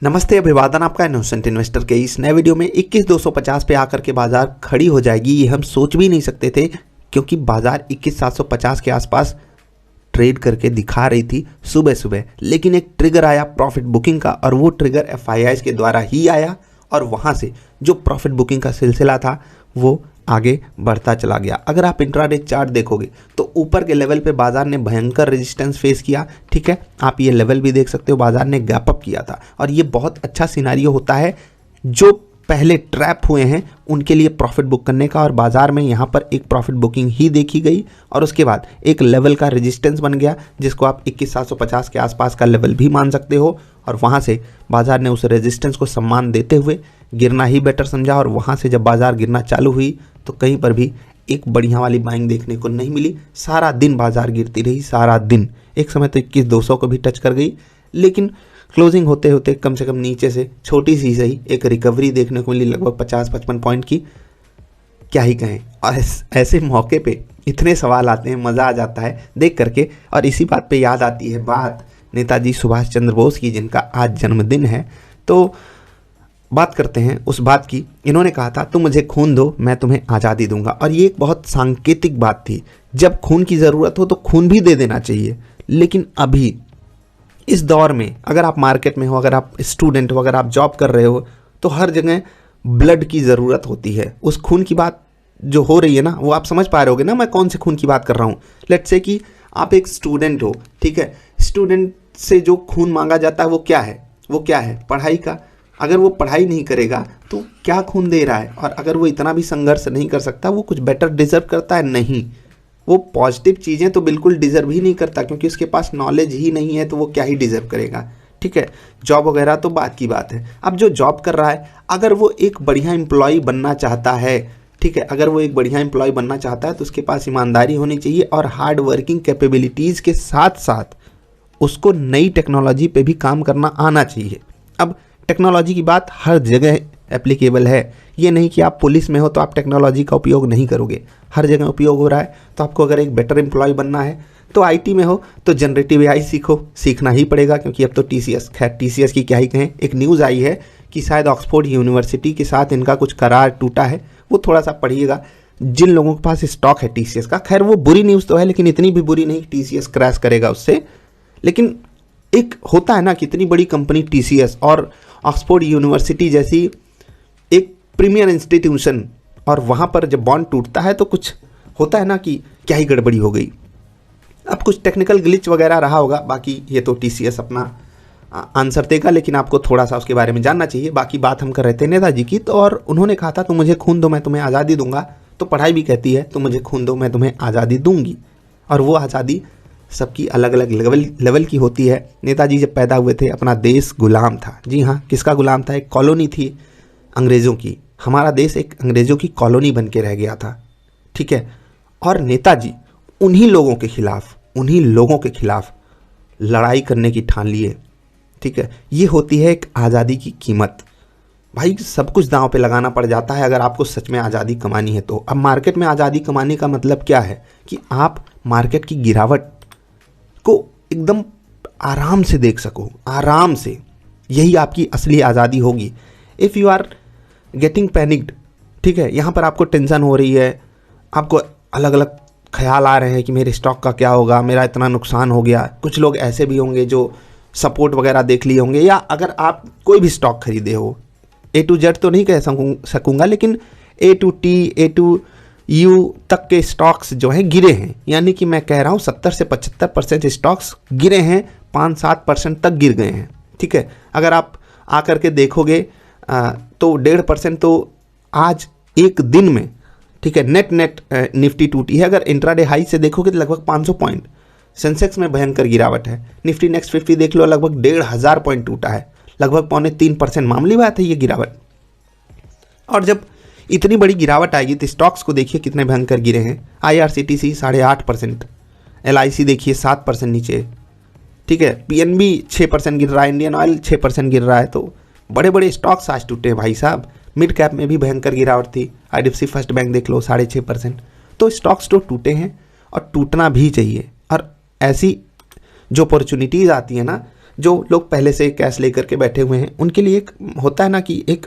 नमस्ते, अभिवादन आपका इनोसेंट इन्वेस्टर के इस नए वीडियो में 21,250 पे आकर के बाजार खड़ी हो जाएगी, ये हम सोच भी नहीं सकते थे, क्योंकि बाजार 21,750 के आसपास ट्रेड करके दिखा रही थी सुबह सुबह। लेकिन एक ट्रिगर आया प्रॉफिट बुकिंग का, और वो ट्रिगर एफआईआईज के द्वारा ही आया, और वहाँ से जो प्रॉफिट बुकिंग का सिलसिला था वो आगे बढ़ता चला गया। अगर आप इंट्राडे चार्ट देखोगे तो ऊपर के लेवल पे बाजार ने भयंकर रेजिस्टेंस फेस किया। ठीक है, आप ये लेवल भी देख सकते हो, बाजार ने गैप अप किया था, और ये बहुत अच्छा सिनारियो होता है जो पहले ट्रैप हुए हैं उनके लिए प्रॉफिट बुक करने का। और बाजार में यहाँ पर एक प्रॉफिट बुकिंग ही देखी गई, और उसके बाद एक लेवल का रेजिस्टेंस बन गया, जिसको आप 21,750 के आसपास का लेवल भी मान सकते हो। और वहाँ से बाजार ने उस रेजिस्टेंस को सम्मान देते हुए गिरना ही बेटर समझा, और वहाँ से जब बाजार गिरना चालू हुई तो कहीं पर भी एक बढ़िया वाली बाइंग देखने को नहीं मिली। सारा दिन बाजार गिरती रही, सारा दिन। एक समय तो 21,200 को भी टच कर गई, लेकिन क्लोजिंग होते होते कम से कम नीचे से छोटी सी सही एक रिकवरी देखने को मिली, लगभग 50-55 पॉइंट की। क्या ही कहें। और ऐसे मौके पे इतने सवाल आते हैं, मज़ा आ जाता है देख करके। और इसी बात पे याद आती है बात नेताजी सुभाष चंद्र बोस की, जिनका आज जन्मदिन है। तो बात करते हैं उस बात की। इन्होंने कहा था, तुम मुझे खून दो, मैं तुम्हें आज़ादी दूंगा। और ये एक बहुत सांकेतिक बात थी। जब खून की ज़रूरत हो तो खून भी दे देना चाहिए। लेकिन अभी इस दौर में अगर आप मार्केट में हो, अगर आप स्टूडेंट हो, अगर आप जॉब कर रहे हो, तो हर जगह ब्लड की ज़रूरत होती है। उस खून की बात जो हो रही है ना, वो आप समझ पा रहे होगे ना मैं कौन से खून की बात कर रहा हूँ। लेट्स से कि आप एक स्टूडेंट हो, ठीक है। स्टूडेंट से जो खून मांगा जाता है वो क्या है? वो क्या है? पढ़ाई का। अगर वो पढ़ाई नहीं करेगा तो क्या खून दे रहा है? और अगर वो इतना भी संघर्ष नहीं कर सकता, वो कुछ बेटर डिजर्व करता है? नहीं, वो पॉजिटिव चीज़ें तो बिल्कुल डिजर्व ही नहीं करता, क्योंकि उसके पास नॉलेज ही नहीं है, तो वो क्या ही डिजर्व करेगा। ठीक है, जॉब वगैरह तो बात की बात है। अब जो जॉब कर रहा है, अगर वो एक बढ़िया एम्प्लॉय बनना चाहता है, ठीक है, अगर वो एक बढ़िया एम्प्लॉय बनना चाहता है तो उसके पास ईमानदारी होनी चाहिए, और हार्ड वर्किंग कैपेबिलिटीज़ के साथ साथ उसको नई टेक्नोलॉजी पे भी काम करना आना चाहिए। अब टेक्नोलॉजी की बात हर जगह एप्लीकेबल है। ये नहीं कि आप पुलिस में हो तो आप टेक्नोलॉजी का उपयोग नहीं करोगे, हर जगह उपयोग हो रहा है। तो आपको अगर एक बेटर एम्प्लॉय बनना है तो आईटी में हो तो जनरेटिव एआई सीखना ही पड़ेगा, क्योंकि अब तो टीसीएस की क्या ही कहें। एक न्यूज़ आई है कि शायद ऑक्सफोर्ड यूनिवर्सिटी के साथ इनका कुछ करार टूटा है, वो थोड़ा सा पढ़िएगा। जिन लोगों के पास स्टॉक है टीसीएस का, खैर वो बुरी न्यूज़ तो है, लेकिन इतनी भी बुरी नहीं टीसीएस क्रैश करेगा उससे। लेकिन एक होता है ना कि इतनी बड़ी कंपनी टीसीएस और ऑक्सफोर्ड यूनिवर्सिटी जैसी एक प्रीमियर इंस्टीट्यूशन, और वहाँ पर जब बॉन्ड टूटता है तो कुछ होता है ना कि क्या ही गड़बड़ी हो गई। अब कुछ टेक्निकल ग्लिच वगैरह रहा होगा, बाकी ये तो टीसीएस अपना आंसर देगा, लेकिन आपको थोड़ा सा उसके बारे में जानना चाहिए। बाकी बात हम कर रहे थे नेताजी की, तो और उन्होंने कहा था तुम मुझे खून दो मैं तुम्हें आज़ादी दूंगा। तो पढ़ाई भी कहती है तुम मुझे खून दो मैं तुम्हें आज़ादी दूंगी, और वो आज़ादी सबकी अलग अलग लेवल की होती है। नेताजी जब पैदा हुए थे अपना देश गुलाम था। जी हाँ, किसका गुलाम था? एक कॉलोनी थी अंग्रेज़ों की। हमारा देश एक अंग्रेज़ों की कॉलोनी बन के रह गया था, ठीक है। और नेताजी उन्हीं लोगों के खिलाफ लड़ाई करने की ठान लिए, ठीक है। ये होती है एक आज़ादी की कीमत। भाई सब कुछ दांव पे लगाना पड़ जाता है अगर आपको सच में आज़ादी कमानी है तो। अब मार्केट में आज़ादी कमाने का मतलब क्या है कि आप मार्केट की गिरावट को एकदम आराम से देख सको, आराम से। यही आपकी असली आज़ादी होगी। If you are getting panicked, ठीक है, यहाँ पर आपको टेंशन हो रही है, आपको अलग अलग ख्याल आ रहे हैं कि मेरे स्टॉक का क्या होगा, मेरा इतना नुकसान हो गया। कुछ लोग ऐसे भी होंगे जो सपोर्ट वगैरह देख लिए होंगे, या अगर आप कोई भी स्टॉक खरीदे हो, ए टू जेड तो नहीं कह सकूँगा, लेकिन A to T, A to U तक के स्टॉक्स जो हैं गिरे हैं। यानी कि मैं कह रहा हूँ 70 से 75% स्टॉक्स गिरे हैं, 5-7% तक गिर गए हैं, ठीक है। अगर आप आकर के देखोगे तो 1.5% तो आज एक दिन में, ठीक है, नेट निफ्टी टूटी है। अगर इंट्राडे हाई से देखोगे तो लगभग 500 पॉइंट। सेंसेक्स में भयंकर गिरावट है। निफ्टी नेक्स्ट 50 देख लो, लगभग 1,500 पॉइंट टूटा है, लगभग 3.25%। मामूली बात है ये गिरावट। और जब इतनी बड़ी गिरावट आएगी तो स्टॉक्स को देखिए कितने भयंकर गिरे हैं। IRCTC 8.5%, LIC देखिए 7% नीचे, ठीक है। PNB 6% गिर रहा है, इंडियन ऑयल 6% गिर रहा है। तो बड़े बड़े स्टॉक्स आज टूटे हैं भाई साहब। मिड कैप में भी भयंकर गिरावट थी। IDFC फर्स्ट बैंक देख लो 6.5%। तो स्टॉक्स तो टूटे हैं और टूटना भी चाहिए। और ऐसी जो अपॉर्चुनिटीज़ आती है ना, जो लोग पहले से कैश लेकर के बैठे हुए हैं उनके लिए एक होता है ना कि एक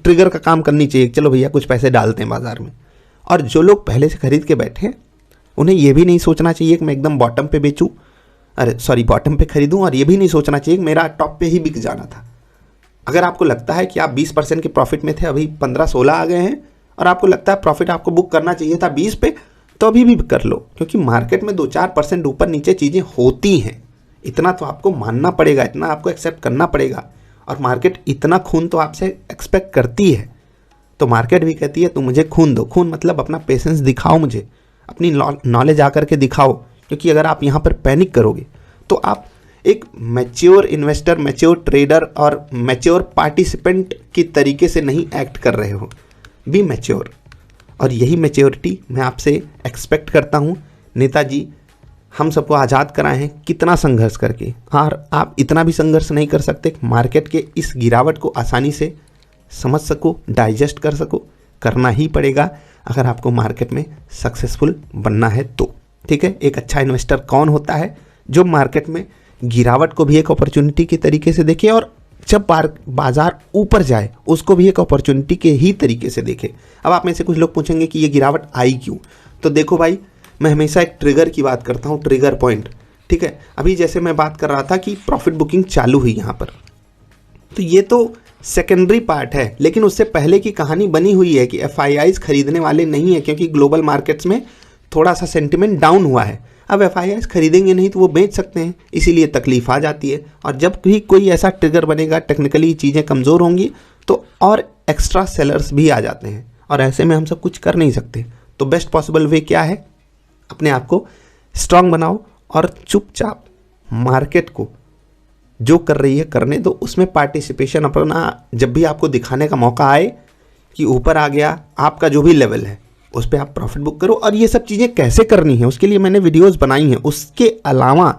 ट्रिगर का काम करनी चाहिए, चलो भैया कुछ पैसे डालते हैं बाजार में। और जो लोग पहले से खरीद के बैठे हैं उन्हें ये भी नहीं सोचना चाहिए कि मैं एकदम बॉटम पे बेचूं, बॉटम पे खरीदूं, और ये भी नहीं सोचना चाहिए कि मेरा टॉप पे ही बिक जाना था। अगर आपको लगता है कि आप 20% के प्रॉफिट में थे, अभी 15-16 आ गए हैं, और आपको लगता है प्रॉफिट आपको बुक करना चाहिए था 20 पे, तो अभी भी कर लो, क्योंकि मार्केट में 2-4% ऊपर नीचे चीज़ें होती हैं। इतना तो आपको मानना पड़ेगा, इतना आपको एक्सेप्ट करना पड़ेगा। और मार्केट इतना खून तो आपसे एक्सपेक्ट करती है, तो मार्केट भी कहती है तुम मुझे खून दो। खून मतलब अपना पेशेंस दिखाओ, मुझे अपनी नॉलेज आकर के दिखाओ, क्योंकि अगर आप यहाँ पर पैनिक करोगे तो आप एक मैच्योर इन्वेस्टर, मैच्योर ट्रेडर और मैच्योर पार्टिसिपेंट की तरीके से नहीं एक्ट कर रहे हो। बी मैच्योर, और यही मैच्योरिटी मैं आपसे एक्सपेक्ट करता हूँ। नेताजी हम सबको आज़ाद कराए हैं कितना संघर्ष करके, और आप इतना भी संघर्ष नहीं कर सकते मार्केट के इस गिरावट को आसानी से समझ सको, डाइजेस्ट कर सको। करना ही पड़ेगा अगर आपको मार्केट में सक्सेसफुल बनना है तो। ठीक है, एक अच्छा इन्वेस्टर कौन होता है? जो मार्केट में गिरावट को भी एक अपॉर्चुनिटी के तरीके से देखे, और जब बाजार ऊपर जाए उसको भी एक अपॉर्चुनिटी के ही तरीके से देखे। अब आप में से कुछ लोग पूछेंगे कि ये गिरावट आई क्यों? तो देखो भाई, मैं हमेशा एक ट्रिगर की बात करता हूँ, ट्रिगर पॉइंट। ठीक है, अभी जैसे मैं बात कर रहा था कि प्रॉफिट बुकिंग चालू हुई यहाँ पर, तो ये तो सेकेंडरी पार्ट है, लेकिन उससे पहले की कहानी बनी हुई है कि FIIs खरीदने वाले नहीं है, क्योंकि ग्लोबल मार्केट्स में थोड़ा सा सेंटिमेंट डाउन हुआ है। अब FIIs खरीदेंगे नहीं तो वो बेच सकते हैं, इसीलिए तकलीफ आ जाती है। और जब भी कोई ऐसा ट्रिगर बनेगा, टेक्निकली चीज़ें कमज़ोर होंगी तो और एक्स्ट्रा सेलर्स भी आ जाते हैं, और ऐसे में हम सब कुछ कर नहीं सकते। तो बेस्ट पॉसिबल वे क्या है? अपने आप को स्ट्रांग बनाओ और चुपचाप मार्केट को जो कर रही है करने दो, उसमें पार्टिसिपेशन अपना जब भी आपको दिखाने का मौका आए कि ऊपर आ गया आपका जो भी लेवल है उस पर आप प्रॉफिट बुक करो। और ये सब चीज़ें कैसे करनी है उसके लिए मैंने वीडियोस बनाई हैं, उसके अलावा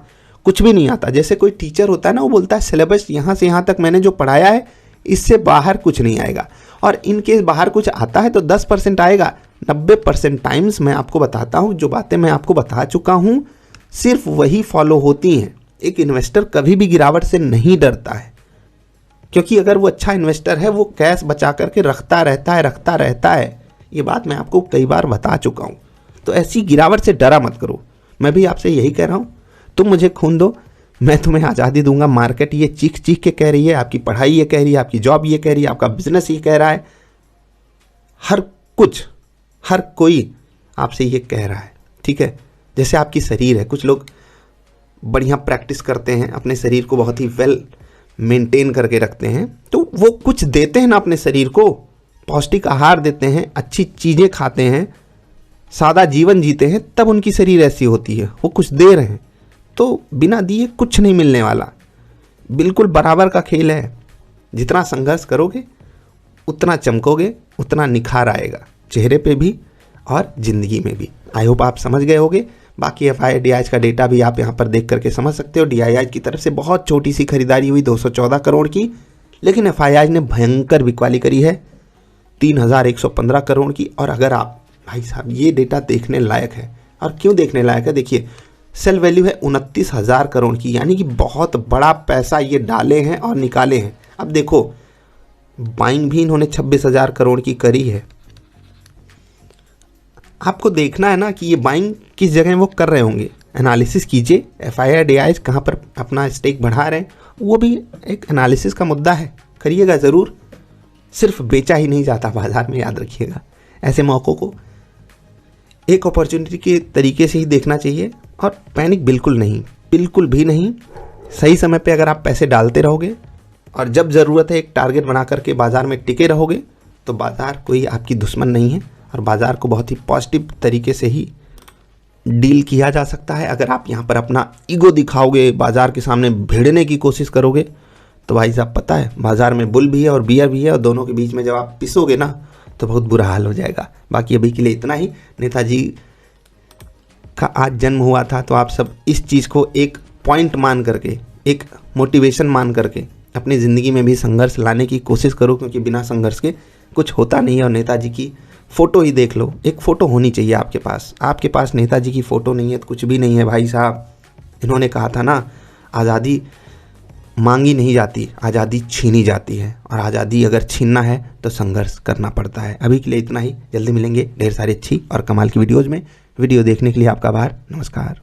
कुछ भी नहीं आता। जैसे कोई टीचर होता है ना, वो बोलता है सिलेबस यहाँ से यहाँ तक मैंने जो पढ़ाया है इससे बाहर कुछ नहीं आएगा, और इन केस बाहर कुछ आता है तो 10% आएगा। 90% टाइम्स मैं आपको बताता हूँ, जो बातें मैं आपको बता चुका हूँ सिर्फ वही फॉलो होती हैं। एक इन्वेस्टर कभी भी गिरावट से नहीं डरता है, क्योंकि अगर वो अच्छा इन्वेस्टर है वो कैश बचा करके रखता रहता है। ये बात मैं आपको कई बार बता चुका हूँ। तो ऐसी गिरावट से डरा मत करो। मैं भी आपसे यही कह रहा हूँ, तुम मुझे खून दो, मैं तुम्हें आज़ादी दूंगा। मार्केट ये चीख चीख के कह रही है, आपकी पढ़ाई ये कह रही है, आपकी जॉब ये कह रही है, आपका बिजनेस ये कह रहा है, हर कोई आपसे ये कह रहा है। ठीक है, जैसे आपकी शरीर है, कुछ लोग बढ़िया प्रैक्टिस करते हैं, अपने शरीर को बहुत ही वेल मेंटेन करके रखते हैं, तो वो कुछ देते हैं ना अपने शरीर को, पौष्टिक आहार देते हैं, अच्छी चीज़ें खाते हैं, सादा जीवन जीते हैं, तब उनकी शरीर ऐसी होती है। वो कुछ दे रहे हैं, तो बिना दिए कुछ नहीं मिलने वाला। बिल्कुल बराबर का खेल है। जितना संघर्ष करोगे उतना चमकोगे, उतना निखार आएगा चेहरे पे भी और ज़िंदगी में भी। आई होप आप समझ गए होगे। बाकी FII का डेटा भी आप यहाँ पर देख करके समझ सकते हो। DII की तरफ से बहुत छोटी सी खरीदारी हुई 214 करोड़ की, लेकिन FII ने भयंकर बिकवाली करी है 3115 करोड़ की। और अगर आप भाई साहब, ये डेटा देखने लायक है। और क्यों देखने लायक है? देखिए, सेल वैल्यू है 29,000 करोड़ की, यानी कि बहुत बड़ा पैसा ये डाले हैं और निकाले हैं। अब देखो, बाइंग भी इन्होंने 26,000 करोड़ की करी है। आपको देखना है ना कि ये बाइंग किस जगह वो कर रहे होंगे, एनालिसिस कीजिए। FII कहाँ पर अपना स्टेक बढ़ा रहे हैं, वो भी एक एनालिसिस का मुद्दा है, करिएगा ज़रूर। सिर्फ बेचा ही नहीं जाता बाजार में, याद रखिएगा। ऐसे मौक़ों को एक अपॉर्चुनिटी के तरीके से ही देखना चाहिए, और पैनिक बिल्कुल नहीं, बिल्कुल भी नहीं। सही समय पे अगर आप पैसे डालते रहोगे और जब ज़रूरत है एक टारगेट बना करके बाज़ार में टिके रहोगे, तो बाज़ार कोई आपकी दुश्मन नहीं है, और बाज़ार को बहुत ही पॉजिटिव तरीके से ही डील किया जा सकता है। अगर आप यहाँ पर अपना ईगो दिखाओगे, बाज़ार के सामने भिड़ने की कोशिश करोगे, तो भाई साहब पता है बाज़ार में बुल भी है और बियर भी है, और दोनों के बीच में जब आप पिसोगे ना तो बहुत बुरा हाल हो जाएगा। बाकी अभी के लिए इतना ही। नेताजी का आज जन्म हुआ था, तो आप सब इस चीज़ को एक पॉइंट मान करके, एक मोटिवेशन मान करके अपनी ज़िंदगी में भी संघर्ष लाने की कोशिश करो, क्योंकि बिना संघर्ष के कुछ होता नहीं है। और नेताजी की फ़ोटो ही देख लो, एक फ़ोटो होनी चाहिए आपके पास। आपके पास नेताजी की फ़ोटो नहीं है तो कुछ भी नहीं है भाई साहब। इन्होंने कहा था ना, आज़ादी मांगी नहीं जाती, आज़ादी छीनी जाती है, और आज़ादी अगर छीनना है तो संघर्ष करना पड़ता है। अभी के लिए इतना ही, जल्दी मिलेंगे ढेर सारी अच्छी और कमाल की वीडियोज़ में। वीडियो देखने के लिए आपका आभार, नमस्कार।